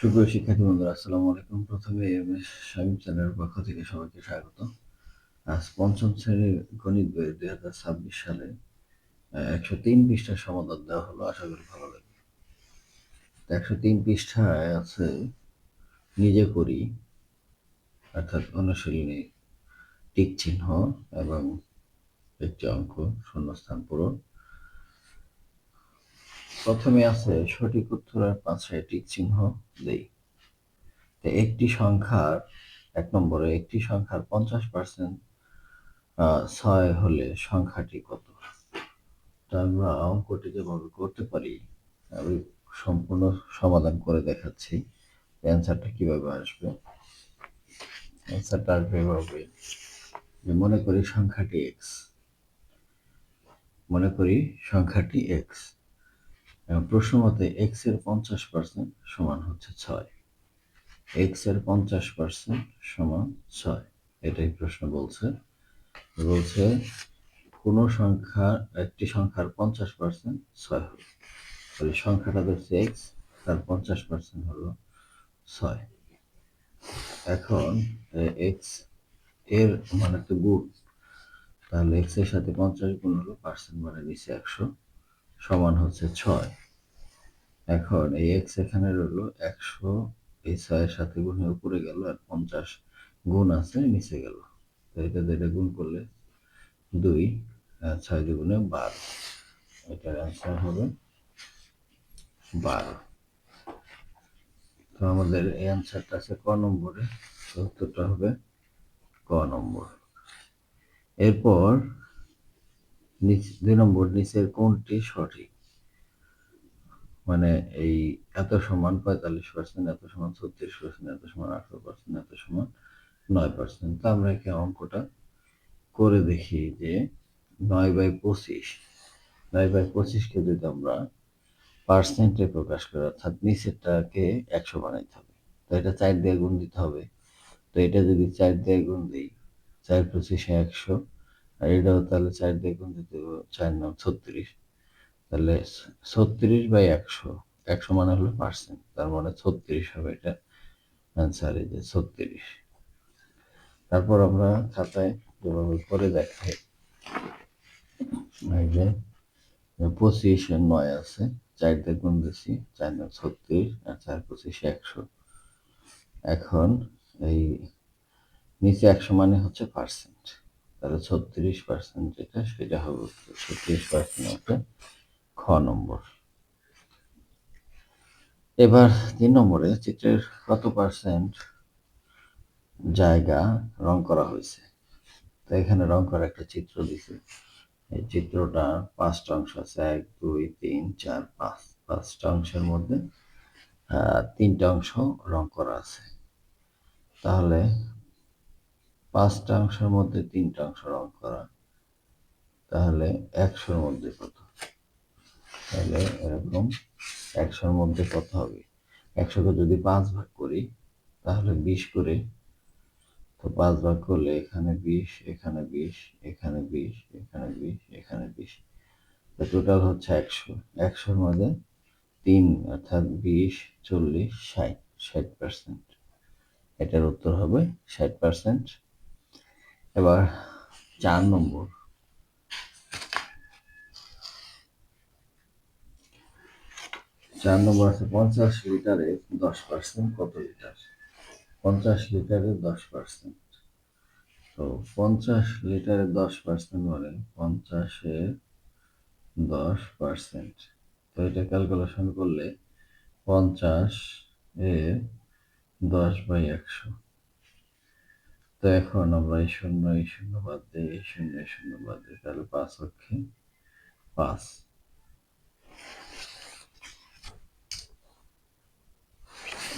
সুপ্রিয় শিক্ষার্থী বন্ধুরা, আসসালামু আলাইকুম। প্রথমে শামীম চ্যানেলের পক্ষ থেকে সবাইকে স্বাগত। আজ পঞ্চম শ্রেণীর গণিত বইয়ের 2026 সালে 103 পৃষ্ঠার সমাধান দেওয়া হলো। আশা করি ভালো লাগবে। 103 পৃষ্ঠায় আছে নিজে করি, অর্থাৎ অনুশীলনী টিক চিহ্ন এবং একটি অঙ্ক শূন্যস্থান পূরণ। প্রথমে আছে সঠিক উত্তর আর পাশে টিক চিহ্ন দেই। একটি সংখ্যার 1 নম্বরে একটি সংখ্যার 50% 6 হলে সংখ্যাটি কত? তা আমরা অঙ্কটি যেভাবে করতে পারি, আমি সম্পূর্ণ সমাধান করে দেখাচ্ছি। অ্যান্সারটা কিভাবে আসবে। অ্যান্সারটা আসবে এভাবে যে মনে করি সংখ্যাটি এক্স, এবং প্রশ্ন মতে এক্স এর 50% সমান হচ্ছে 6। এক্স এর 50% সমান 6, এটাই প্রশ্ন বলছে। কোনো সংখ্যা, একটি সংখ্যার 50% 6 হলো, তাহলে সংখ্যাটা হচ্ছে এক্স, তার 50% হলো 6। এখন এক্স এর মানে তো গুণ, তাহলে এক্স এর সাথে 50 গুণ হলো পার্সেন্ট, মানে নিচে 100 সমান হচ্ছে 6। এখন এই এক্স এখানে রইলো 100, এই 6 এর সাথে গুণ হয়ে উপরে গেল, আর 50 গুণ আছে নিচে গেল। তো এটা গুণ করলে 2, 6 দুগুণে 12, এটার অ্যান্সার হবে 12। তো আমাদের এই অ্যান্সারটা আছে ক নম্বরে, উত্তরটা হবে ক নম্বর। এরপর 2 নম্বর, নিচের কোনটি সঠিক? মানে এই এত সমান 45%, এত সমান 36%, এত সমান 18%, এত সমান 9%। তো আমরা কি অঙ্কটা করে দেখি যে 9/25কে যদি আমরা পার্সেন্টে প্রকাশ করি, অর্থাৎ নিচেরটাকে 100 বানাইতে হবে, তো এটা 4 দিয়ে গুণ দিতে হবে। তো এটা যদি 4 দিয়ে গুণ দিই, 4×25 100, আর এটাও তাহলে 4 দিয়ে গুণ দিতে হবে, 4×9 36, তাহলে 36/100, 100 মানে হলো পার্সেন্ট, তার মানে 36 হবে এটা অ্যান্সার, এই যে 36। তারপর আমরা খাতায় যেভাবে করে দেখাই, এই যে 25 আর 9 আছে, 4 দিয়ে গুণ দিছি, 4×9 36, আর 4×25 100। এখন এই নিচে 100 মানে হচ্ছে পার্সেন্ট, তাহলে 36% যেটা, সেটা হবে 36% হচ্ছে খ নম্বর। এবার 3 নম্বরে চিত্রের কত পার্সেন্ট জায়গা রং করা হয়েছে? তো এখানে রং করা একটা চিত্র দিছে। এই চিত্রটা 5টা অংশ আছে, 1 2 3 4 5। 5টা অংশের মধ্যে 3টা অংশ রং করা আছে। তাহলে 5টা অংশের মধ্যে 3টা অংশ রং করা, তাহলে 100-র মধ্যে কত? তাহলে এরকম 100-র মধ্যে কত হবে? 100কে যদি 5 ভাগ করি তাহলে 20 করে, তো 5 ভাগ করলে এখানে 20, এখানে 20, এখানে 20, এখানে 20, এখানে 20, তো টোটাল হচ্ছে 100। 100-র মধ্যে 3, অর্থাৎ 20, 40, 60, 60%। এটার উত্তর হবে 60%। এবার 4 নম্বর, 4 নম্বর আছে 50 লিটারে 10% কত লিটার? 50 লিটারে 10%, তো 50 লিটারে 10% মানে 50-এর 10%। তো এটা ক্যালকুলেশন করলে 50-এর 10/100। তো এখন আমরা এই শূন্য বাদ দিই, এই শূন্য বাদ দিই, তাহলে 5 অক্ষে 5।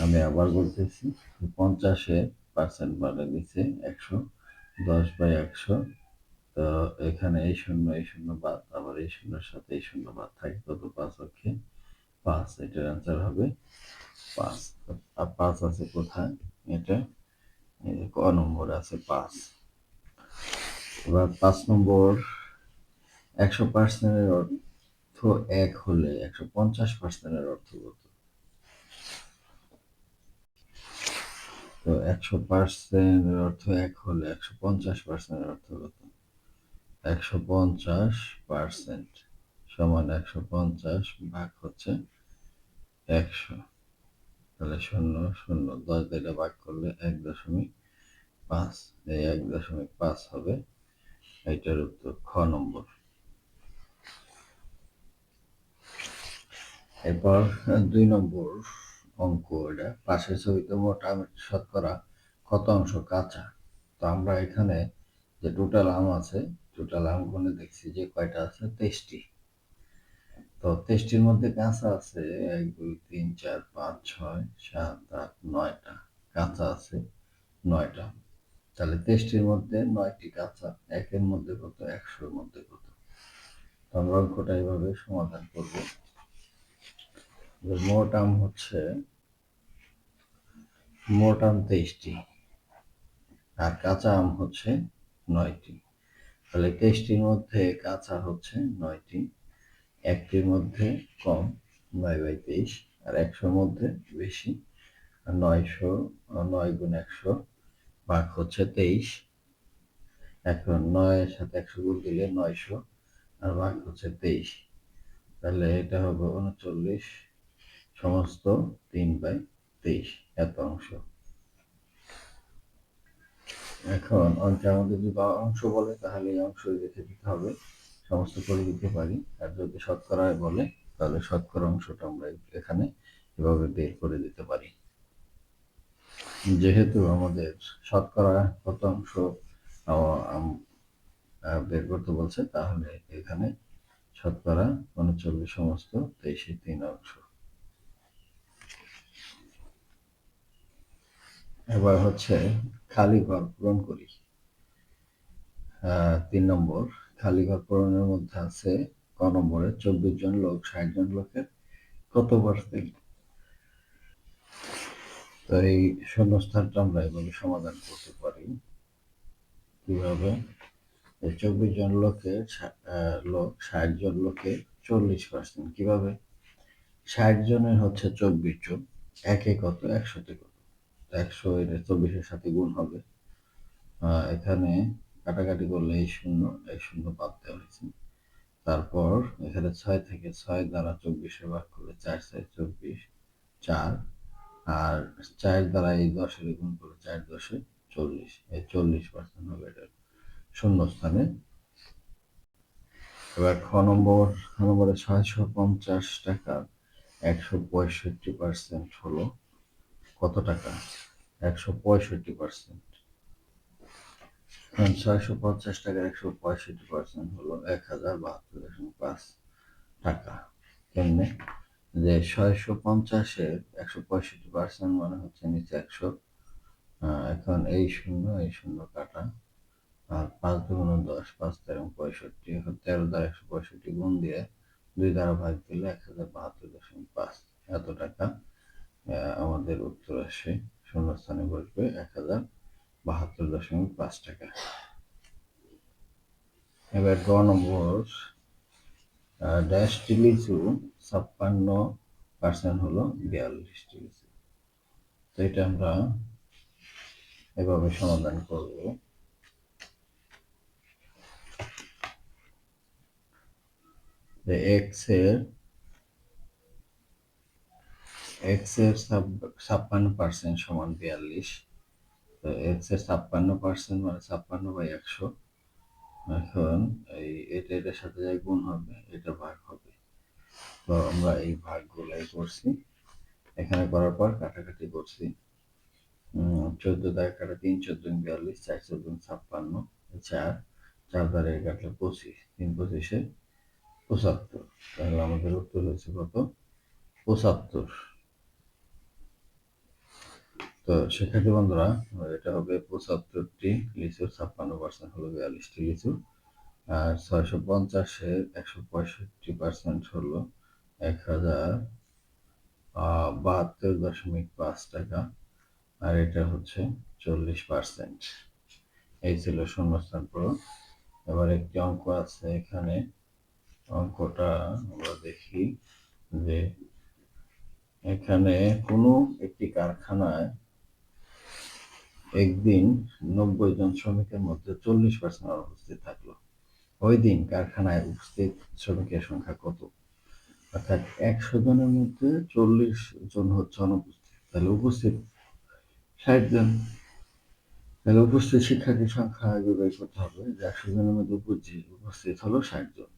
আমি আবার বলতেছি, 50-এর পার্সেন্ট মানে নিচে 100, 10/100। তো এখানে এই শূন্য বাদ, আবার এই শূন্যের সাথে এই শূন্য বাদ, থাকে কত? 5 অক্ষে 5। এটার অ্যান্সার হবে 5। আর 5 আছে কোথায়? এটা ক নম্বরে আছে 5। এবার 5 নম্বর, 100%-এর অর্থ 1 হলে 150%-এর অর্থ কত? তো 100% অর্থ 1 হলে 150% অর্থ কত? 150% সমান 150 ভাগ হচ্ছে 100, তাহলে 0 0 10 দিয়ে ভাগ করলে 1.5, এই 1.5 হবে এটার উত্তর, খ নম্বর। এরপর 2 নম্বর অঙ্ক, এটা পাশের ছবিতে মোট আমের শতকরা কত অংশ কাঁচা। তো আমরা এখানে যে টোটাল আম আছে, টোটাল আম গুনে দেখছি যে কয়টা আছে, 23টি। তো 23টির মধ্যে কাঁচা আছে 1 2 3 4 5 6 7 8 9টা, কাঁচা আছে 9টা। তাহলে 23টির মধ্যে 9টি কাঁচা, একের মধ্যে কত, 100-র মধ্যে কত। তো আমরা অঙ্কটা এইভাবে সমাধান করব। মোট আম হচ্ছে, মোট আম 23টি আর কাঁচা আম হচ্ছে 9টি। তাহলে 23টির মধ্যে কাঁচা হচ্ছে 9টি, একটির মধ্যে কম 9/23, আর 100-র মধ্যে বেশি 900, 9 গুণ 100 ভাগ হচ্ছে 23। এখন 9-এর সাথে 100 গুণ দিলে 900 আর ভাগ হচ্ছে 23, তাহলে এটা হবে 39 সমস্ত 3/23, এত অংশ। এখন অঙ্কে আমাদের যদি অংশ বলে তাহলে এই অংশ রেখে দিতে হবে, সমস্ত করে দিতে পারি। আর যদি শতকরায় বলে তাহলে শতকরা অংশটা আমরা এখানে এভাবে বের করে দিতে পারি। যেহেতু আমাদের শতকরা কত অংশ বের করতে বলছে, তাহলে এখানে শতকরা 39 সমস্ত 23-3 অংশ। এবার হচ্ছে খালি ঘর পূরণ করি। 3 নম্বর, খালি ঘর পূরণের মধ্যে আছে ক নম্বরে 24 জন লোক 60 জন লোকের কত পার্সেন্ট। তো এই শূন্যস্থানটা আমরা এভাবে সমাধান করতে পারি। কিভাবে? 24 জন লোকের লোক 60 জন লোকের 40%। কিভাবে? 60 জনের হচ্ছে 24 জন, একে কত, 100-তে কত, 100 এটা 24-এর সাথে গুণ হবে। এখানে কাটাকাটি করলে এই শূন্য বাদ দেওয়া হয়েছে। তারপর এখানে 6 থেকে 6 দ্বারা 24-এ ভাগ করলে 4 6 24, 4, আর 4 দ্বারা এই 10-এর গুণ করলে 4 10-এ 40, এই 40% হবে এটা শূন্যস্থানে। এবার খ নম্বরে 650 টাকার 165% হলো কত টাকা? 165%। 650 টাকার 165% হলো 1072.5 টাকা। কেমনে? যে 650-এর 165% মানে হচ্ছে নিচে 100, এখন এই শূন্য কাটা, আর 5 দুগুণ 10, 5 তেরো 65, এখন 13 দ্বারা 165 গুণ দিয়ে 2 দ্বারা ভাগ দিলে 1072.5, এত টাকা আমাদের উত্তর আসে। শূন্যস্থানে বসবে 1072.5 টাকা। এবার গ নম্বর, ড্যাশটি লিচু 56% হলো 42টি লিচু। তো এটা আমরা এভাবে সমাধান করব। যে x এর 56% সমান 42, তো x এর 56% মানে 56/100। এখন এটার সাথে যাই গুণ হবে, এটা ভাগ হবে। তো আমরা এই ভাগগুলাই করছি, এখানে করার পর কাটাকাটি করছি। 14 দ্বারা কাটা 3 14 42, 4 14 56, 4 দ্বারা কাটলে 25, 3 25-এ 75। তাহলে আমাদের উত্তর হয়েছে কত? 75। তো শিক্ষার্থী বন্ধুরা, এটা হবে 75টি লিচুর 56% হলো 42টি লিচু, আর 650-এর 165% হলো 1072.5 টাকা, আর এটা হচ্ছে 40%। এই ছিল শূন্যস্থান পূরণ। এবার একটি অঙ্ক আছে এখানে, অঙ্কটা আমরা দেখি যে এখানে কোনো একটি কারখানায় একদিন 90 জন শ্রমিকের মধ্যে 40% অনুপস্থিত থাকলো। ওই দিন কারখানায় উপস্থিত শ্রমিকের সংখ্যা কত? অর্থাৎ 100 জনের মধ্যে 40 জন হচ্ছে অনুপস্থিত, তাহলে উপস্থিত 60 জন। তাহলে উপস্থিত শিক্ষার্থীর সংখ্যা আগে বের করতে হবে যে 100 জনের মধ্যে উপস্থিত হলো 60 জন।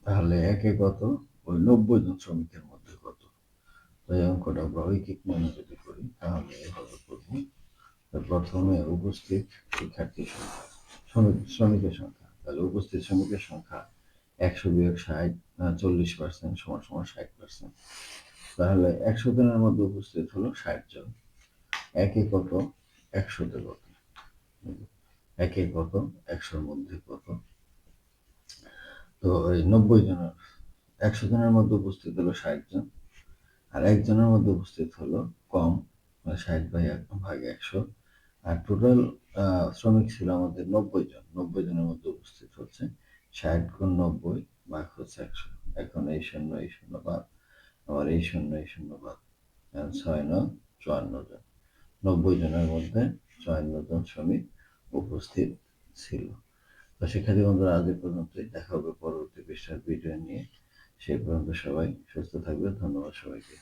তাহলে একে কত? ওই 90 জন শ্রমিকের মধ্যে কত? এই অঙ্কটা আমরা ঐকিক মনে যদি করি তাহলে এভাবে করব। প্রথমে উপস্থিত শিক্ষার্থীর সংখ্যা, শ্রমিকের সংখ্যা, তাহলে উপস্থিত শ্রমিকের সংখ্যা 100 বিয়োগ 60 40% সমান সমান 60%। তাহলে 100 জনের মধ্যে উপস্থিত হলো 60 জন। একে কত? 100তে কত? একে কত? 100-র মধ্যে কত? তো ওই 90 জনের 100 জনের মধ্যে উপস্থিত হলো 60 জন, আর একজনের মধ্যে উপস্থিত হলো কম, 60/100। আর টোটাল শ্রমিক ছিল আমাদের 90 জন। 90 জনের মধ্যে উপস্থিত হচ্ছে 60 গুণ 90 ভাগ হচ্ছে 100। এখন এই শূন্য বাদ, আবার এই শূন্য বাদ, 6×9 = 54 জন। 90 জনের মধ্যে 54 জন শ্রমিক উপস্থিত ছিল। তো শিক্ষার্থী বন্ধুরা, আজ এ পর্যন্তই। দেখা হবে পরবর্তী পৃষ্ঠার ভিডিও নিয়ে। সেই পর্যন্ত সবাই সুস্থ থাকবে। ধন্যবাদ সবাইকে।